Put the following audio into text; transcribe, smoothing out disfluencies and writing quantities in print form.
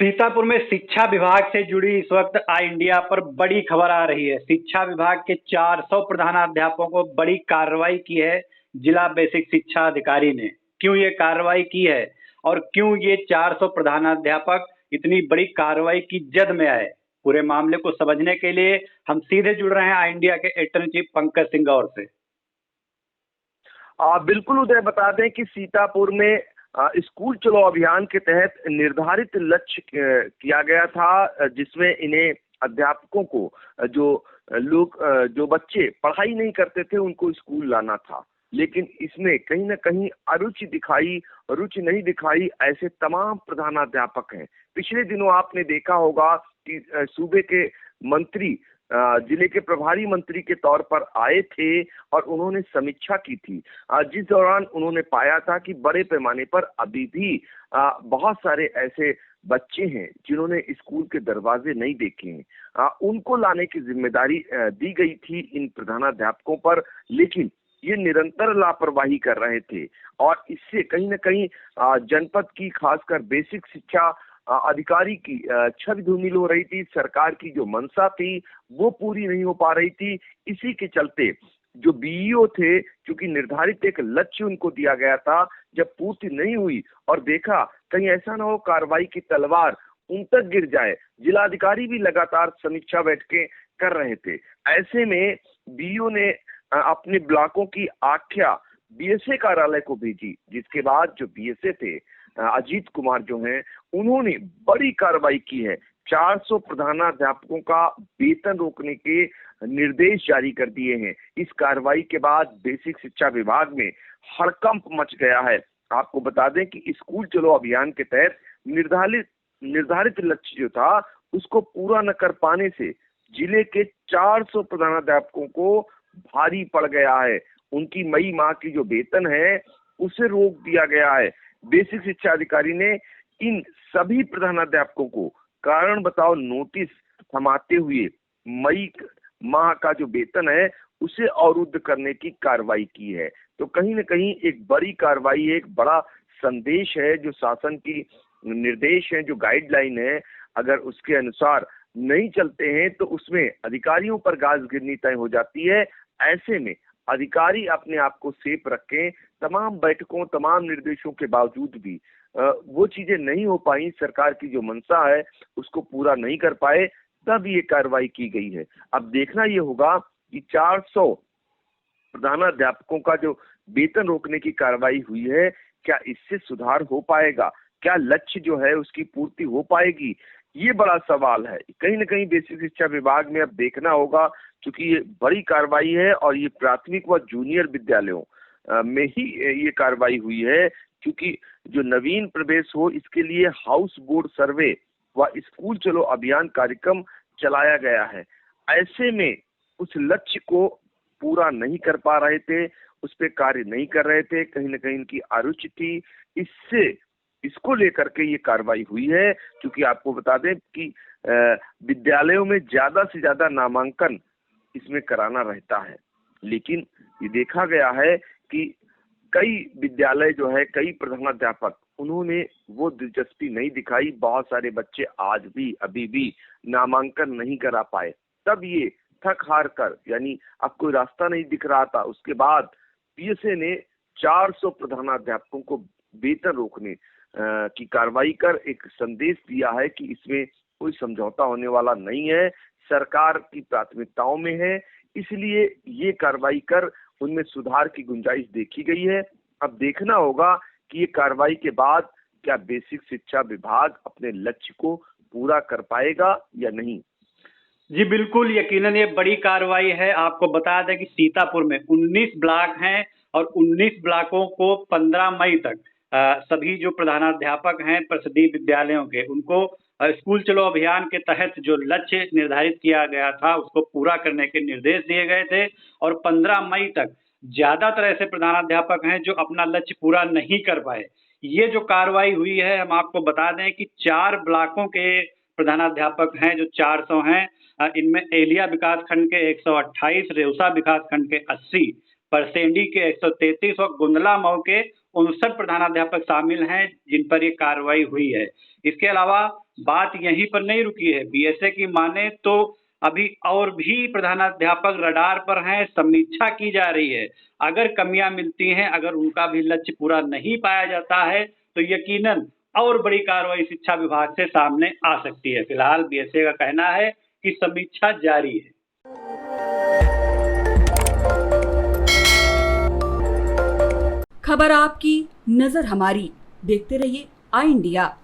सीतापुर में शिक्षा विभाग से जुड़ी इस वक्त आई इंडिया पर बड़ी खबर आ रही है। शिक्षा विभाग के 400 प्रधानाध्यापकों को बड़ी कार्रवाई की है जिला बेसिक शिक्षा अधिकारी ने। क्यों ये कार्रवाई की है और क्यों ये 400 प्रधानाध्यापक इतनी बड़ी कार्रवाई की जद में आए, पूरे मामले को समझने के लिए हम सीधे जुड़ रहे हैं आई इंडिया के editor in chief Pankaj Singh Gaur से। बिल्कुल उदय, बता दें कि सीतापुर में स्कूल चलो अभियान के तहत निर्धारित लक्ष्य किया गया था, जिसमें इन्हें अध्यापकों को जो बच्चे पढ़ाई नहीं करते थे उनको स्कूल लाना था। लेकिन इसमें कहीं ना कहीं रुचि नहीं दिखाई ऐसे तमाम प्रधानाध्यापक हैं। पिछले दिनों आपने देखा होगा कि सूबे के मंत्री जिले के प्रभारी मंत्री के तौर पर आए थे और उन्होंने समीक्षा की थी, जिस दौरान उन्होंने पाया था कि बड़े पैमाने पर अभी भी बहुत सारे ऐसे बच्चे हैं जिन्होंने स्कूल के दरवाजे नहीं देखे हैं। उनको लाने की जिम्मेदारी दी गई थी इन प्रधानाध्यापकों पर, लेकिन ये निरंतर लापरवाही कर रहे थे और इससे कहीं ना कहीं जनपद की खासकर बेसिक शिक्षा अधिकारी की छवि धूमिल हो रही थी। सरकार की जो मंशा थी वो पूरी नहीं हो पा रही थी। इसी के चलते जो बीईओ थे, क्योंकि निर्धारित एक लक्ष्य उनको दिया गया था, जब पूर्ति नहीं हुई और देखा कहीं ऐसा ना हो कार्रवाई की तलवार उन तक गिर जाए, जिलाधिकारी भी लगातार समीक्षा बैठकें कर रहे थे। ऐसे में बीईओ ने अपने ब्लॉकों की आख्या बीएसए कार्यालय को भेजी, जिसके बाद जो बीएसए थे अजीत कुमार जो हैं, उन्होंने बड़ी कार्रवाई की है। 400 प्रधानाध्यापकों का वेतन रोकने के निर्देश जारी कर दिए हैं। इस कार्रवाई के बाद बेसिक शिक्षा विभाग में हड़कंप मच गया है। आपको बता दें कि स्कूल चलो अभियान के तहत निर्धारित लक्ष्य जो था उसको पूरा न कर पाने से जिले के 400 प्रधानाध्यापकों को भारी पड़ गया है। उनकी मई माह की जो वेतन है उसे रोक दिया गया है। बेसिक शिक्षा अधिकारी ने इन सभी प्रधानाध्यापकों को कारण बताओ नोटिस थमाते हुए मई माह का जो वेतन है उसे अवरुद्ध करने की कार्रवाई की है। तो कहीं न कहीं एक बड़ी कार्रवाई है, एक बड़ा संदेश है, जो शासन की निर्देश है, जो गाइडलाइन है, अगर उसके अनुसार नहीं चलते हैं तो उसमें अधिकारियों पर गाज गिरनी तय हो जाती है। ऐसे में अधिकारी अपने आप को सेफ रखें। तमाम बैठकों, तमाम निर्देशों के बावजूद भी वो चीजें नहीं हो पाई, सरकार की जो मंशा है उसको पूरा नहीं कर पाए, तब ये कार्रवाई की गई है। अब देखना ये होगा कि 400 प्रधानाध्यापकों का जो वेतन रोकने की कार्रवाई हुई है, क्या इससे सुधार हो पाएगा, क्या लक्ष्य जो है उसकी पूर्ति हो पाएगी, ये बड़ा सवाल है। कहीं ना कहीं बेसिक शिक्षा विभाग में अब देखना होगा, क्योंकि ये बड़ी कार्रवाई है और ये प्राथमिक व जूनियर विद्यालयों में ही ये कार्रवाई हुई है, क्योंकि जो नवीन प्रवेश हो इसके लिए हाउस बोर्ड सर्वे व स्कूल चलो अभियान कार्यक्रम चलाया गया है। ऐसे में उस लक्ष्य को पूरा नहीं कर पा रहे थे, उस पे कार्य नहीं कर रहे थे, कहीं ना कहीं इनकी अरुचि थी। इसको लेकर के ये कार्रवाई हुई है, क्योंकि आपको बता दें कि विद्यालयों में ज्यादा से ज्यादा नामांकन इसमें कराना रहता है, लेकिन ये देखा गया है कि कई विद्यालय जो है, कई प्रधानाध्यापक, उन्होंने वो दिलचस्पी नहीं दिखाई। बहुत सारे बच्चे आज भी अभी भी नामांकन नहीं करा पाए। तब ये थक हार कर, यानी अब कोई रास्ता नहीं दिख रहा था, उसके बाद पीएसए ने 400 प्रधानाध्यापकों को वेतन रोकने की कार्रवाई कर एक संदेश दिया है कि इसमें कोई समझौता होने वाला नहीं है, सरकार की प्राथमिकताओं में है, इसलिए ये कार्रवाई कर उनमें सुधार की गुंजाइश देखी गई है। अब देखना होगा कि ये कार्रवाई के बाद क्या बेसिक शिक्षा विभाग अपने लक्ष्य को पूरा कर पाएगा या नहीं। जी बिल्कुल, यकीनन ये बड़ी कार्रवाई है। आपको बता दें कि सीतापुर में 19 ब्लॉक हैं और 19 ब्लॉकों को 15 मई तक सभी जो प्रधानाध्यापक हैं परिषदीय विद्यालयों के, उनको स्कूल चलो अभियान के तहत जो लक्ष्य निर्धारित किया गया था उसको पूरा करने के निर्देश दिए गए थे और 15 मई तक ज्यादातर ऐसे प्रधानाध्यापक हैं जो अपना लक्ष्य पूरा नहीं कर पाए। ये जो कार्रवाई हुई है, हम आपको बता दें कि 4 ब्लॉकों के प्रधानाध्यापक हैं जो 400 हैं। इनमें एलिया विकास खंड के 128, रेउसा विकास खंड के 80, परसेंडी के 133 और गुंदला मऊ के 59 प्रधानाध्यापक शामिल हैं जिन पर ये कार्रवाई हुई है। इसके अलावा बात यहीं पर नहीं रुकी है। बीएसए की माने तो अभी और भी प्रधानाध्यापक रडार पर हैं, समीक्षा की जा रही है। अगर कमियां मिलती हैं, अगर उनका भी लक्ष्य पूरा नहीं पाया जाता है, तो यकीनन और बड़ी कार्रवाई शिक्षा विभाग से सामने आ सकती है। फिलहाल बीएसए का कहना है कि समीक्षा जारी है। खबर आपकी, नजर हमारी। देखते रहिए आई इंडिया।